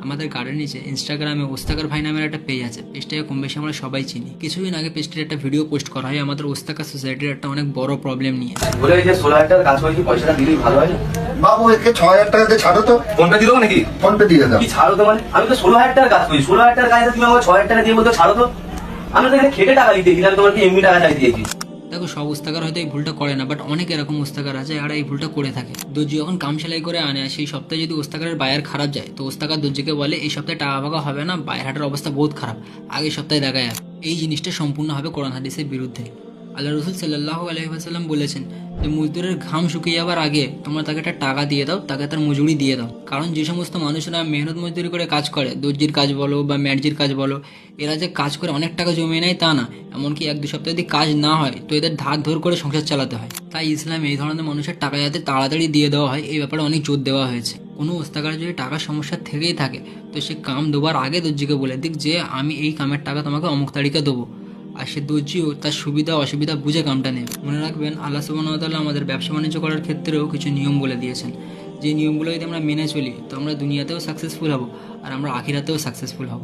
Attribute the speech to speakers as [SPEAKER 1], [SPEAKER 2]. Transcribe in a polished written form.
[SPEAKER 1] আমাদের গার্ডের নিচে ইনস্টাগ্রামে ওস্তাকার ভাই নামের একটা পেজ আছে। পেজটাকে কম বেশি আমরা সবাই চিনি। কিছুদিন আগে পেজটির একটা ভিডিও পোস্ট করা হয় আমাদের ওস্তাকার সোসাইটির একটা অনেক বড় প্রবলেম নিয়ে।
[SPEAKER 2] বলে এই যে 16,000 টাকার কাজ করে কি পয়সাটা দিলেই ভালো হয় না?
[SPEAKER 3] বাবু একে 6,000 টাকা দিয়ে ছাড়ো তো।
[SPEAKER 2] ফোনটা দিয়ে দেবো নাকি?
[SPEAKER 3] ফোন পে দিয়ে দাও।
[SPEAKER 2] কি ছাড়ো তো মানে? আমি তো 16,000 টাকার কাজ করি। 16,000 টাকার কাজে তুমি আমাকে 6,000 টাকা দিয়ে বলতো ছাড়ো তো। আমি তো এখানে খেটে টাকা দিতে গেছি, আমি তোমাকে এমনি টাকা চাই দিয়েছি।
[SPEAKER 1] দেখো, সব ওস্তাকার হয়তো এই ভুলটা করে না, বাট অনেক এরকম ওস্তাকার আছে যারা এই ভুলটা করে থাকে। দর্জি যখন কাম সেলাই করে আনে, সেই সপ্তাহে যদি ওস্তাকারের বায়ার খারাপ যায় তো ওস্তাকার দর্জিকে বলে এই সপ্তাহে টাকা ফাঁকা হবে না, বায়ের হাটের অবস্থা বহুত খারাপ, আগের সপ্তাহে দেখা যায়। এই জিনিসটা সম্পূর্ণভাবে কোরআন হাদিসের বিরুদ্ধে। আল্লাহ রসুল সাল্লাল্লাহু আলাইহি ওয়াসাল্লাম বলেছেন যে মজদুরের ঘাম শুকিয়ে যাবার আগে তোমরা তাকে একটা টাকা দিয়ে দাও, তাকে তার মজুরি দিয়ে দাও। কারণ যে সমস্ত মানুষরা মেহনত মজদুরি করে কাজ করে, দর্জির কাজ বলো বা ম্যাটজির কাজ বলো, এরা যে কাজ করে অনেক টাকা জমিয়ে নেয় তা না, এমনকি 1-2 সপ্তাহ যদি কাজ না হয় তো এদের ধার ধর করে সংসার চালাতে হয়। তাই ইসলামে এই ধরনের মানুষের টাকা যাতে তাড়াতাড়ি দিয়ে দেওয়া হয় এই ব্যাপারে অনেক জোর দেওয়া হয়েছে। কোনো ওস্তাকার যদি টাকার সমস্যা থেকেই থাকে তো সে কাম দেওয়ার আগে দর্জিকে বলে দিক যে আমি এই কামের টাকা তোমাকে অমুক তারিখে দেবো, আর সে দর্জিও তার সুবিধা অসুবিধা বুঝে কামটা নেবে। মনে রাখবেন, আল্লাহ সুবহানাহু ওয়া তাআলা আমাদের ব্যবসা বাণিজ্য করার ক্ষেত্রেও কিছু নিয়ম বলে দিয়েছেন। যে নিয়মগুলো যদি আমরা মেনে চলি তো আমরা দুনিয়াতেও সাকসেসফুল হব আর আমরা আখিরাতেও সাকসেসফুল হব।